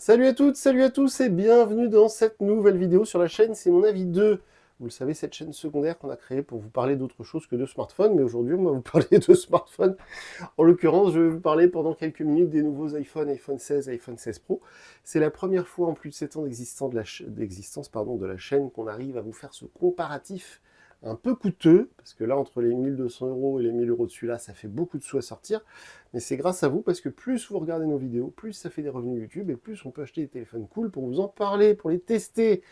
Salut à toutes, salut à tous et bienvenue dans cette nouvelle vidéo sur la chaîne C'est mon avis 2. Vous le savez, cette chaîne secondaire qu'on a créée pour vous parler d'autre chose que de smartphones, mais aujourd'hui on va vous parler de smartphones. En l'occurrence, je vais vous parler pendant quelques minutes des nouveaux iPhone 16, iPhone 16 Pro. C'est la première fois en plus de 7 ans d'existence de la chaîne qu'on arrive à vous faire ce comparatif un peu coûteux, parce que là, entre les 1200 euros et les 1000 euros de celui-là, ça fait beaucoup de sous à sortir. Mais c'est grâce à vous, parce que plus vous regardez nos vidéos, plus ça fait des revenus YouTube, et plus on peut acheter des téléphones cool pour vous en parler, pour les tester.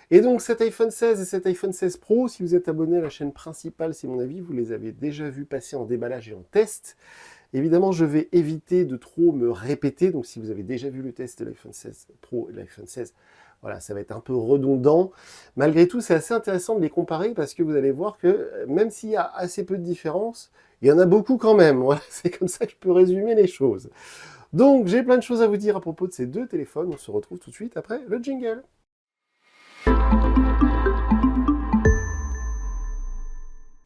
Et donc cet iPhone 16 et cet iPhone 16 Pro, si vous êtes abonné à la chaîne principale, c'est mon avis, vous les avez déjà vus passer en déballage et en test. Évidemment, je vais éviter de trop me répéter, donc si vous avez déjà vu le test de l'iPhone 16 Pro et de l'iPhone 16, voilà, ça va être un peu redondant. Malgré tout, c'est assez intéressant de les comparer parce que vous allez voir que même s'il y a assez peu de différences, il y en a beaucoup quand même. Voilà, c'est comme ça que je peux résumer les choses. Donc, j'ai plein de choses à vous dire à propos de ces deux téléphones. On se retrouve tout de suite après le jingle.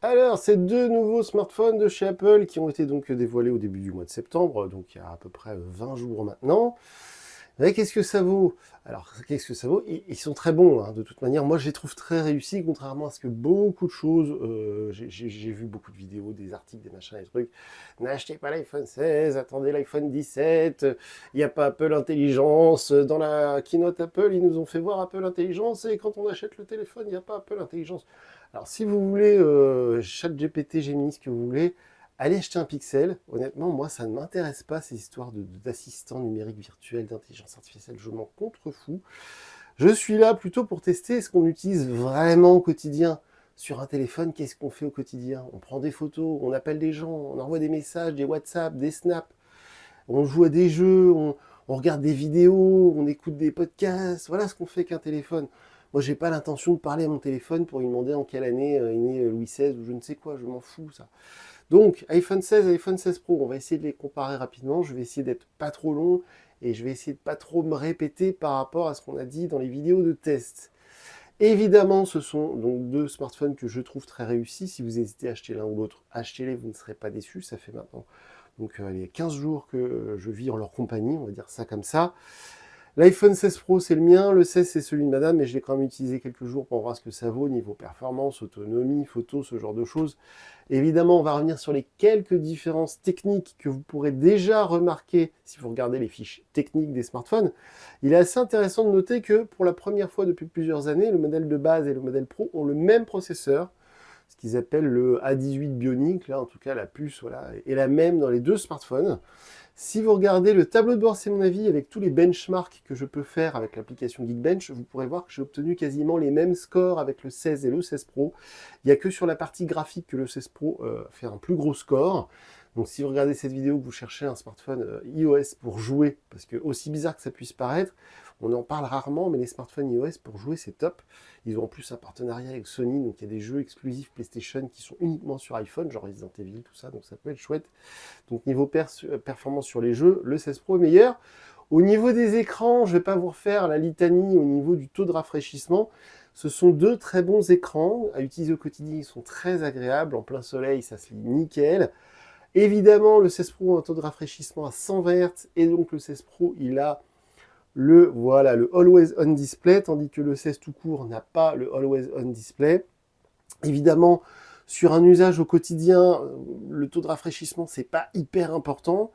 Alors, ces deux nouveaux smartphones de chez Apple qui ont été donc dévoilés au début du mois de septembre, donc il y a à peu près 20 jours maintenant. Mais qu'est-ce que ça vaut? Alors, qu'est-ce que ça vaut? Ils sont très bons, hein, de toute manière. Moi, je les trouve très réussis, contrairement à ce que beaucoup de choses... j'ai vu beaucoup de vidéos, des articles, des machins, des trucs. N'achetez pas l'iPhone 16, attendez l'iPhone 17. Il n'y a pas Apple Intelligence. Dans la keynote Apple, ils nous ont fait voir Apple Intelligence. Et quand on achète le téléphone, il n'y a pas Apple Intelligence. Alors, si vous voulez ChatGPT, Gemini, ce que vous voulez, allez acheter un Pixel. Honnêtement, moi, ça ne m'intéresse pas, ces histoires d'assistants numériques virtuels, d'intelligence artificielle. Je m'en contrefous. Je suis là plutôt pour tester ce qu'on utilise vraiment au quotidien. Sur un téléphone, qu'est-ce qu'on fait au quotidien? On prend des photos, on appelle des gens, on envoie des messages, des WhatsApp, des Snaps. On joue à des jeux, on regarde des vidéos, on écoute des podcasts. Voilà ce qu'on fait qu'un téléphone. Moi, j'ai pas l'intention de parler à mon téléphone pour lui demander en quelle année est né Louis XVI ou je ne sais quoi. Je m'en fous, ça. Donc, iPhone 16 et iPhone 16 Pro, on va essayer de les comparer rapidement. Je vais essayer d'être pas trop long et je vais essayer de pas trop me répéter par rapport à ce qu'on a dit dans les vidéos de test. Évidemment, ce sont donc deux smartphones que je trouve très réussis. Si vous hésitez à acheter l'un ou l'autre, achetez-les, vous ne serez pas déçus. Ça fait maintenant donc les 15 jours que je vis en leur compagnie, on va dire ça comme ça. L'iPhone 16 Pro, c'est le mien, le 16, c'est celui de madame, mais je l'ai quand même utilisé quelques jours pour voir ce que ça vaut niveau performance, autonomie, photo, ce genre de choses. Évidemment, on va revenir sur les quelques différences techniques que vous pourrez déjà remarquer si vous regardez les fiches techniques des smartphones. Il est assez intéressant de noter que pour la première fois depuis plusieurs années, le modèle de base et le modèle Pro ont le même processeur, ce qu'ils appellent le A18 Bionic, là en tout cas la puce voilà, est la même dans les deux smartphones. Si vous regardez le tableau de bord, c'est mon avis, avec tous les benchmarks que je peux faire avec l'application Geekbench, vous pourrez voir que j'ai obtenu quasiment les mêmes scores avec le 16 et le 16 Pro. Il n'y a que sur la partie graphique que le 16 Pro fait un plus gros score. Donc si vous regardez cette vidéo, que vous cherchez un smartphone iOS pour jouer, parce que aussi bizarre que ça puisse paraître, on en parle rarement, mais les smartphones iOS pour jouer, c'est top. Ils ont en plus un partenariat avec Sony, donc il y a des jeux exclusifs PlayStation qui sont uniquement sur iPhone, genre Resident Evil, tout ça, donc ça peut être chouette. Donc niveau performance sur les jeux, le 16 Pro est meilleur. Au niveau des écrans, je ne vais pas vous refaire la litanie au niveau du taux de rafraîchissement. Ce sont deux très bons écrans à utiliser au quotidien, ils sont très agréables, en plein soleil, ça se lit nickel. Évidemment, le 16 Pro a un taux de rafraîchissement à 120 Hz et donc le 16 Pro, il a le Always On Display, tandis que le 16 tout court n'a pas le Always On Display. Évidemment, sur un usage au quotidien, le taux de rafraîchissement, c'est pas hyper important.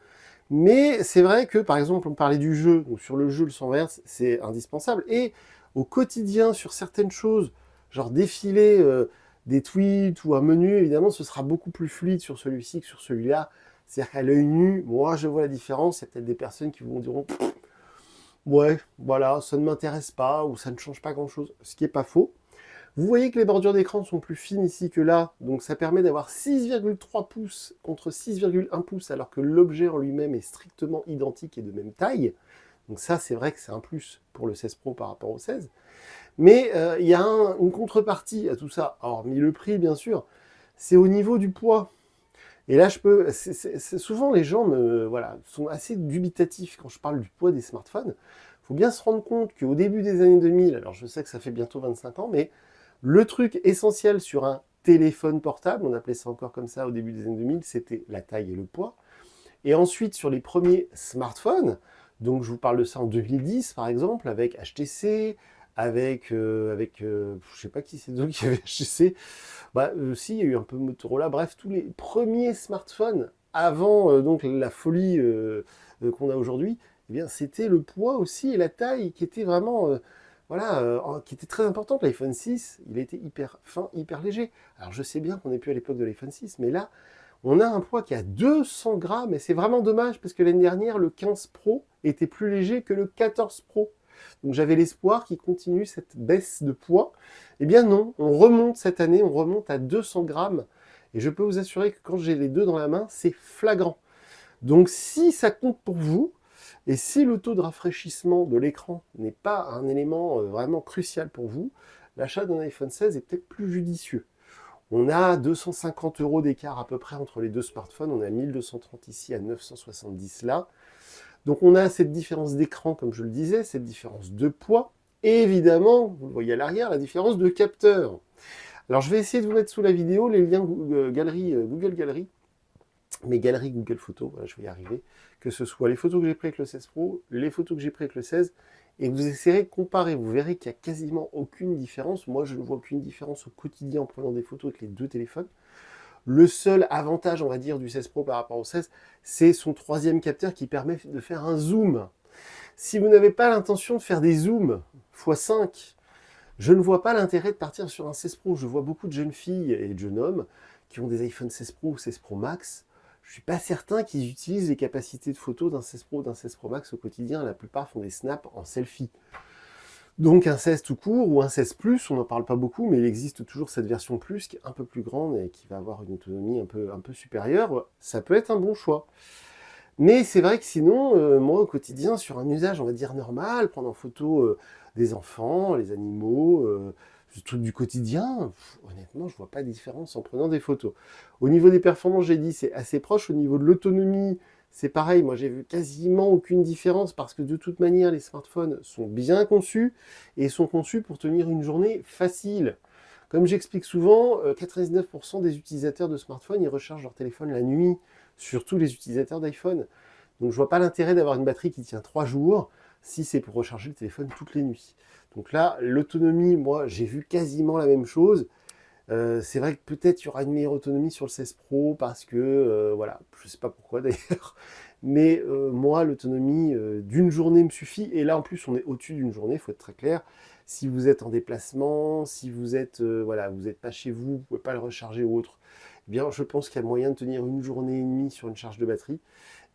Mais c'est vrai que, par exemple, on parlait du jeu, donc sur le jeu, le 120 Hz, c'est indispensable. Et au quotidien, sur certaines choses, genre défiler des tweets ou un menu, évidemment, ce sera beaucoup plus fluide sur celui-ci que sur celui-là. C'est-à-dire qu'à l'œil nu, moi, je vois la différence. Il y a peut-être des personnes qui vous diront ouais, voilà, ça ne m'intéresse pas ou ça ne change pas grand-chose, ce qui n'est pas faux. Vous voyez que les bordures d'écran sont plus fines ici que là, donc ça permet d'avoir 6,3 pouces contre 6,1 pouces, alors que l'objet en lui-même est strictement identique et de même taille. Donc ça, c'est vrai que c'est un plus pour le 16 Pro par rapport au 16. Mais il y a une contrepartie à tout ça, hormis le prix bien sûr, c'est au niveau du poids. Et là, souvent les gens sont assez dubitatifs quand je parle du poids des smartphones. Il faut bien se rendre compte qu'au début des années 2000, alors je sais que ça fait bientôt 25 ans, mais le truc essentiel sur un téléphone portable, on appelait ça encore comme ça au début des années 2000, c'était la taille et le poids. Et ensuite, sur les premiers smartphones, Donc je vous parle de ça en 2010 par exemple, avec HTC, je sais pas qui c'est d'autre qui avait HTC, si, il y a eu un peu Motorola, bref, tous les premiers smartphones avant donc la folie qu'on a aujourd'hui, eh bien c'était le poids aussi et la taille qui était vraiment qui était très importante. L'iPhone 6, il était hyper fin, hyper léger. Alors je sais bien qu'on n'est plus à l'époque de l'iPhone 6, mais là, on a un poids qui a 200 grammes, et c'est vraiment dommage parce que l'année dernière, le 15 Pro était plus léger que le 14 Pro. Donc j'avais l'espoir qu'il continue cette baisse de poids. Eh bien non, on remonte cette année, on remonte à 200 grammes. Et je peux vous assurer que quand j'ai les deux dans la main, c'est flagrant. Donc si ça compte pour vous, et si le taux de rafraîchissement de l'écran n'est pas un élément vraiment crucial pour vous, l'achat d'un iPhone 16 est peut-être plus judicieux. On a 250 € d'écart à peu près entre les deux smartphones. On a 1230 ici à 970 là. Donc on a cette différence d'écran, comme je le disais, cette différence de poids. Et évidemment, vous le voyez à l'arrière, la différence de capteur. Alors je vais essayer de vous mettre sous la vidéo les liens Google Gallery, mes galeries Google Photos, voilà, je vais y arriver, que ce soit les photos que j'ai prises avec le 16 Pro, les photos que j'ai prises avec le 16, et vous essayerez de comparer. Vous verrez qu'il n'y a quasiment aucune différence. Moi, je ne vois aucune différence au quotidien en prenant des photos avec les deux téléphones. Le seul avantage, on va dire, du 16 Pro par rapport au 16, c'est son troisième capteur qui permet de faire un zoom. Si vous n'avez pas l'intention de faire des zooms x5, je ne vois pas l'intérêt de partir sur un 16 Pro. Je vois beaucoup de jeunes filles et de jeunes hommes qui ont des iPhone 16 Pro ou 16 Pro Max. Je ne suis pas certain qu'ils utilisent les capacités de photo d'un 16 Pro ou d'un 16 Pro Max au quotidien. La plupart font des snaps en selfie. Donc un 16 tout court ou un 16 Plus, on n'en parle pas beaucoup, mais il existe toujours cette version Plus qui est un peu plus grande et qui va avoir une autonomie un peu supérieure. Ça peut être un bon choix. Mais c'est vrai que sinon, moi au quotidien, sur un usage, on va dire normal, prendre en photo des enfants, les animaux, ce truc du quotidien, honnêtement, je vois pas de différence en prenant des photos. Au niveau des performances, j'ai dit, c'est assez proche. Au niveau de l'autonomie, c'est pareil. Moi, j'ai vu quasiment aucune différence parce que de toute manière, les smartphones sont bien conçus et sont conçus pour tenir une journée facile. Comme j'explique souvent, 99% des utilisateurs de smartphones, ils rechargent leur téléphone la nuit, surtout les utilisateurs d'iPhone. Donc je vois pas l'intérêt d'avoir une batterie qui tient 3 jours si c'est pour recharger le téléphone toutes les nuits. Donc là, l'autonomie, moi, j'ai vu quasiment la même chose. C'est vrai que peut-être il y aura une meilleure autonomie sur le 16 Pro parce que, voilà, je ne sais pas pourquoi d'ailleurs, mais moi, l'autonomie d'une journée me suffit. Et là, en plus, on est au-dessus d'une journée, il faut être très clair. Si vous êtes en déplacement, si vous êtes, voilà, vous n'êtes pas chez vous, vous ne pouvez pas le recharger ou autre, eh bien, je pense qu'il y a moyen de tenir une journée et demie sur une charge de batterie.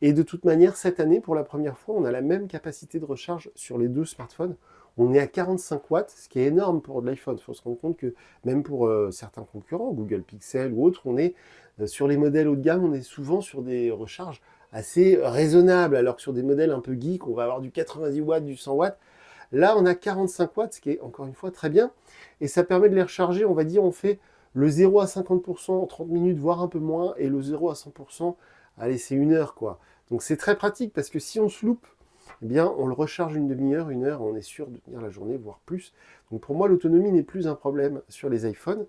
Et de toute manière, cette année, pour la première fois, on a la même capacité de recharge sur les deux smartphones. On est à 45 watts, ce qui est énorme pour de l'iPhone. Il faut se rendre compte que même pour certains concurrents, Google Pixel ou autres, on est sur les modèles haut de gamme, on est souvent sur des recharges assez raisonnables, alors que sur des modèles un peu geek, on va avoir du 90 watts, du 100 watts. Là, on a 45 watts, ce qui est encore une fois très bien. Et ça permet de les recharger, on va dire, on fait le 0 à 50% en 30 minutes, voire un peu moins, et le 0 à 100%, allez, c'est 1 heure, quoi. Donc c'est très pratique, parce que si on se loupe, eh bien, on le recharge une demi-heure, 1 heure, on est sûr de tenir la journée, voire plus. Donc pour moi, l'autonomie n'est plus un problème sur les iPhones.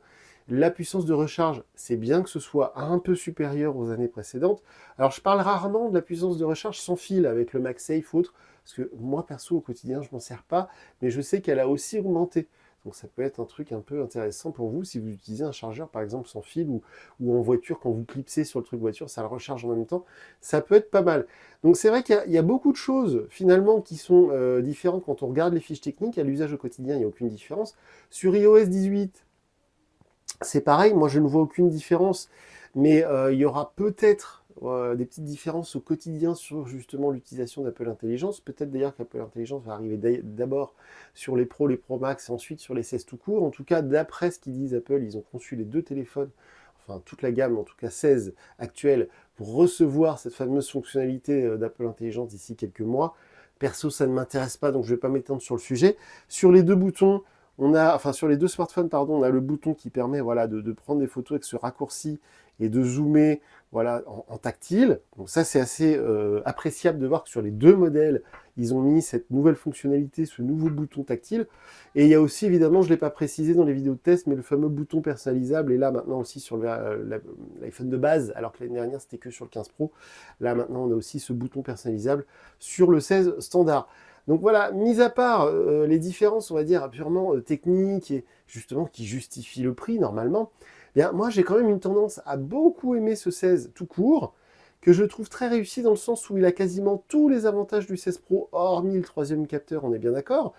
La puissance de recharge, c'est bien que ce soit un peu supérieur aux années précédentes. Alors je parle rarement de la puissance de recharge sans fil, avec le MagSafe ou autre, parce que moi, perso, au quotidien, je m'en sers pas, mais je sais qu'elle a aussi augmenté. Donc ça peut être un truc un peu intéressant pour vous si vous utilisez un chargeur par exemple sans fil ou en voiture, quand vous clipsez sur le truc voiture, ça le recharge en même temps. Ça peut être pas mal. Donc c'est vrai qu'il y a beaucoup de choses finalement qui sont différentes quand on regarde les fiches techniques. À l'usage au quotidien, il n'y a aucune différence. Sur iOS 18, c'est pareil, moi je ne vois aucune différence, mais il y aura peut-être des petites différences au quotidien sur justement l'utilisation d'Apple Intelligence. Peut-être d'ailleurs qu'Apple Intelligence va arriver d'abord sur les Pro, les Pro Max et ensuite sur les 16 tout court. En tout cas, d'après ce qu'ils disent Apple, ils ont conçu les deux téléphones, enfin toute la gamme, en tout cas 16 actuelle, pour recevoir cette fameuse fonctionnalité d'Apple Intelligence d'ici quelques mois. Perso, ça ne m'intéresse pas, donc je ne vais pas m'étendre sur le sujet. Sur les deux boutons, enfin sur les deux smartphones, pardon, on a le bouton qui permet voilà, de prendre des photos avec ce raccourci et de zoomer voilà, en tactile. Donc ça, c'est assez appréciable de voir que sur les deux modèles, ils ont mis cette nouvelle fonctionnalité, ce nouveau bouton tactile. Et il y a aussi, évidemment, je ne l'ai pas précisé dans les vidéos de test, mais le fameux bouton personnalisable est là maintenant aussi sur l'iPhone de base, alors que l'année dernière, c'était que sur le 15 Pro. Là, maintenant, on a aussi ce bouton personnalisable sur le 16 standard. Donc voilà, mis à part les différences, on va dire, purement techniques et justement qui justifient le prix normalement, eh bien, moi j'ai quand même une tendance à beaucoup aimer ce 16 tout court, que je trouve très réussi dans le sens où il a quasiment tous les avantages du 16 Pro, hormis le troisième capteur, on est bien d'accord.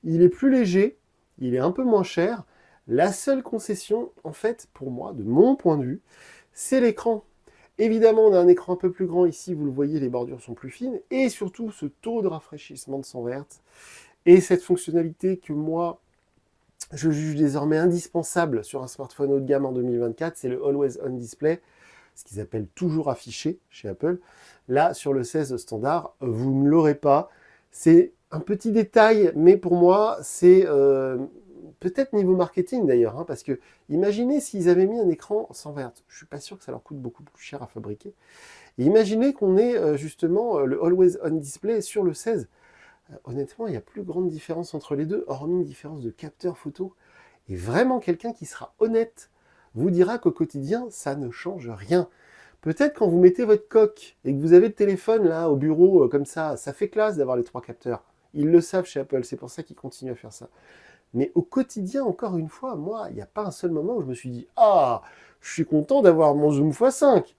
Il est plus léger, il est un peu moins cher. La seule concession, en fait, pour moi, de mon point de vue, c'est l'écran. Évidemment, on a un écran un peu plus grand ici, vous le voyez, les bordures sont plus fines, et surtout ce taux de rafraîchissement de 100 Hz, et cette fonctionnalité que moi, je juge désormais indispensable sur un smartphone haut de gamme en 2024, c'est le Always On Display, ce qu'ils appellent toujours affiché chez Apple. Là, sur le 16 standard, vous ne l'aurez pas. C'est un petit détail, mais pour moi, c'est peut-être niveau marketing d'ailleurs, hein, parce que imaginez s'ils avaient mis un écran sans Hz. Je suis pas sûr que ça leur coûte beaucoup plus cher à fabriquer. Et imaginez qu'on ait justement le Always On Display sur le 16. Honnêtement, il n'y a plus grande différence entre les deux, hormis une différence de capteur photo. Et vraiment, quelqu'un qui sera honnête vous dira qu'au quotidien, ça ne change rien. Peut-être quand vous mettez votre coque et que vous avez le téléphone là au bureau comme ça fait classe d'avoir les trois capteurs. Ils le savent chez Apple, c'est pour ça qu'ils continuent à faire ça. Mais au quotidien, encore une fois, moi, il n'y a pas un seul moment où je me suis dit « Ah, je suis content d'avoir mon zoom x5 !»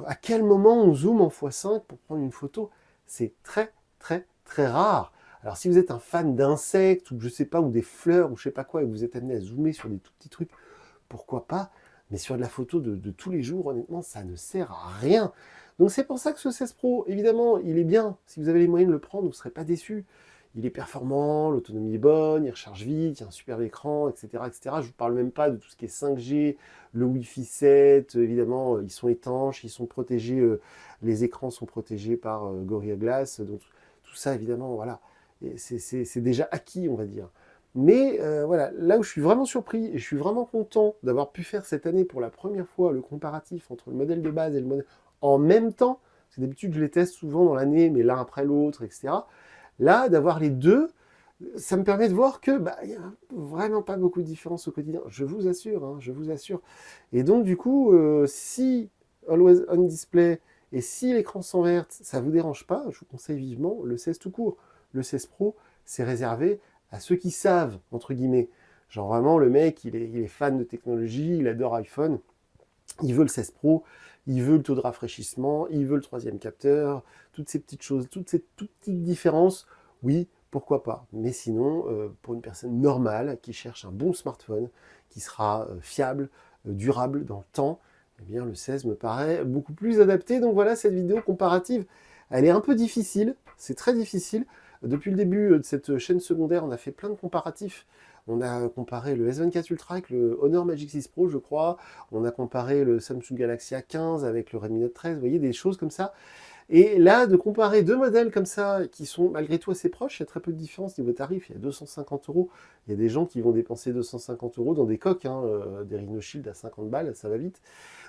À quel moment on zoome en x5 pour prendre une photo? C'est très, très, très rare. Alors si vous êtes un fan d'insectes ou je sais pas, ou des fleurs ou je sais pas quoi, et que vous êtes amené à zoomer sur des tout petits trucs, pourquoi pas? Mais sur de la photo de tous les jours, honnêtement, ça ne sert à rien. Donc c'est pour ça que ce 16 Pro, évidemment, il est bien. Si vous avez les moyens de le prendre, vous ne serez pas déçus. Il est performant, l'autonomie est bonne, il recharge vite, il y a un super écran, etc., etc. Je ne vous parle même pas de tout ce qui est 5G, le Wi-Fi 7, évidemment, ils sont étanches, ils sont protégés, les écrans sont protégés par Gorilla Glass, donc tout ça, évidemment, voilà, c'est déjà acquis, on va dire. Mais voilà, là où je suis vraiment surpris et je suis vraiment content d'avoir pu faire cette année pour la première fois le comparatif entre le modèle de base et le modèle en même temps, parce que d'habitude je les teste souvent dans l'année, mais l'un après l'autre, etc. Là, d'avoir les deux, ça me permet de voir que il n'y a vraiment pas beaucoup de différence au quotidien. Je vous assure, hein, je vous assure. Et donc du coup, si Always On Display et si l'écran 100 Hz, ça ne vous dérange pas, je vous conseille vivement le 16 tout court. Le 16 Pro, c'est réservé à ceux qui savent, entre guillemets. Genre vraiment, le mec, il est fan de technologie, il adore iPhone, il veut le 16 Pro, il veut le taux de rafraîchissement, il veut le troisième capteur, toutes ces petites choses, toutes ces toutes petites différences, oui, pourquoi pas. Mais sinon, pour une personne normale qui cherche un bon smartphone, qui sera fiable, durable dans le temps, eh bien le 16 me paraît beaucoup plus adapté. Donc voilà, cette vidéo comparative, elle est un peu difficile, c'est très difficile. Depuis le début de cette chaîne secondaire, on a fait plein de comparatifs. On a comparé le S24 Ultra avec le Honor Magic 6 Pro, je crois. On a comparé le Samsung Galaxy A15 avec le Redmi Note 13. Vous voyez, des choses comme ça. Et là, de comparer deux modèles comme ça, qui sont malgré tout assez proches, il y a très peu de différence niveau tarif. Il y a 250 euros. Il y a des gens qui vont dépenser 250 euros dans des coques, hein, des Rhino Shield à 50 balles, ça va vite.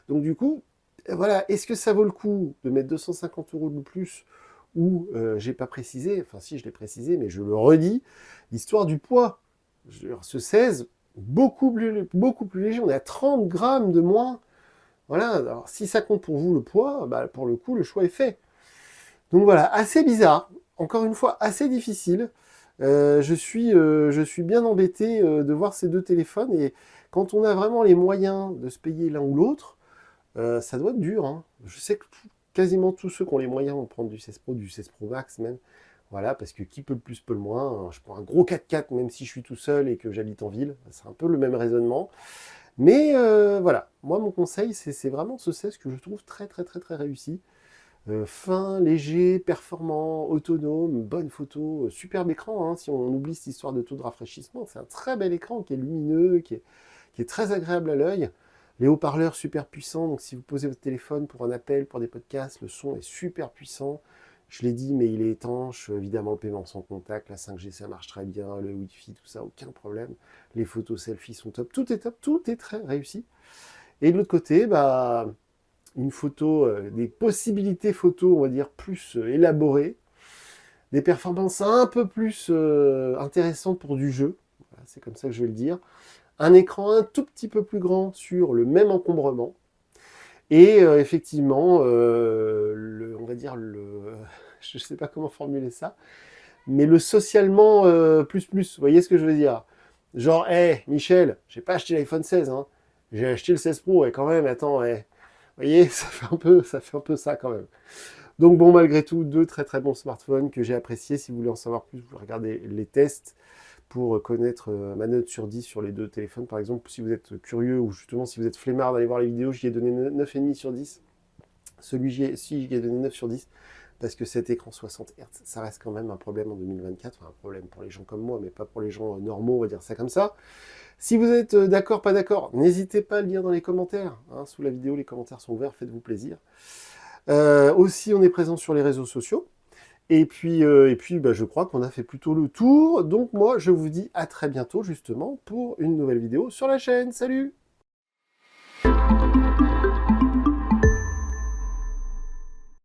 Donc du coup, voilà, est-ce que ça vaut le coup de mettre 250 euros de plus ou j'ai pas précisé, enfin si je l'ai précisé, mais je le redis, l'histoire du poids. Ce 16, beaucoup plus léger, on est à 30 grammes de moins. Voilà, alors si ça compte pour vous le poids, pour le coup, le choix est fait. Donc voilà, assez bizarre, encore une fois, assez difficile. Je suis bien embêté de voir ces deux téléphones, et quand on a vraiment les moyens de se payer l'un ou l'autre, ça doit être dur, hein. Je sais que quasiment tous ceux qui ont les moyens vont prendre du 16 Pro, du 16 Pro Max même. Voilà, parce que qui peut le plus peut le moins. Je prends un gros 4x4 même si je suis tout seul et que j'habite en ville. C'est un peu le même raisonnement. Mais voilà, moi mon conseil, c'est vraiment ce 16 que je trouve très très très très réussi. Fin, léger, performant, autonome, bonne photo, superbe écran, hein, si on oublie cette histoire de taux de rafraîchissement. C'est un très bel écran qui est lumineux, qui est très agréable à l'œil. Les haut-parleurs super puissants, donc si vous posez votre téléphone pour un appel, pour des podcasts, le son est super puissant. Je l'ai dit, mais il est étanche. Évidemment, le paiement sans contact, la 5G, ça marche très bien. Le Wi-Fi, tout ça, aucun problème. Les photos selfies sont top. Tout est très réussi. Et de l'autre côté, bah, une photo, des possibilités photo, on va dire, plus élaborées, des performances un peu plus intéressantes pour du jeu. Voilà, c'est comme ça que je vais le dire. Un écran un tout petit peu plus grand sur le même encombrement. Et effectivement, on va dire je ne sais pas comment formuler ça, mais le socialement plus. Vous voyez ce que je veux dire? Genre, hé, Michel, j'ai pas acheté l'iPhone 16, hein. J'ai acheté le 16 Pro, et quand même, attends, vous voyez, ça fait un peu ça quand même. Donc bon, malgré tout, deux très très bons smartphones que j'ai appréciés. Si vous voulez en savoir plus, vous regardez les tests pour connaître ma note sur 10 sur les deux téléphones. Par exemple, si vous êtes curieux ou justement si vous êtes flemmard d'aller voir les vidéos, j'y ai donné 9,5 sur 10. Celui-ci, j'y ai donné 9 sur 10 parce que cet écran 60 Hz, ça reste quand même un problème en 2024. Enfin, un problème pour les gens comme moi, mais pas pour les gens normaux, on va dire ça comme ça. Si vous êtes d'accord, pas d'accord, n'hésitez pas à le dire dans les commentaires. Hein, sous la vidéo, les commentaires sont ouverts, faites-vous plaisir. Aussi, on est présent sur les réseaux sociaux. Et puis bah, je crois qu'on a fait plutôt le tour. Donc moi, je vous dis à très bientôt, justement, pour une nouvelle vidéo sur la chaîne. Salut!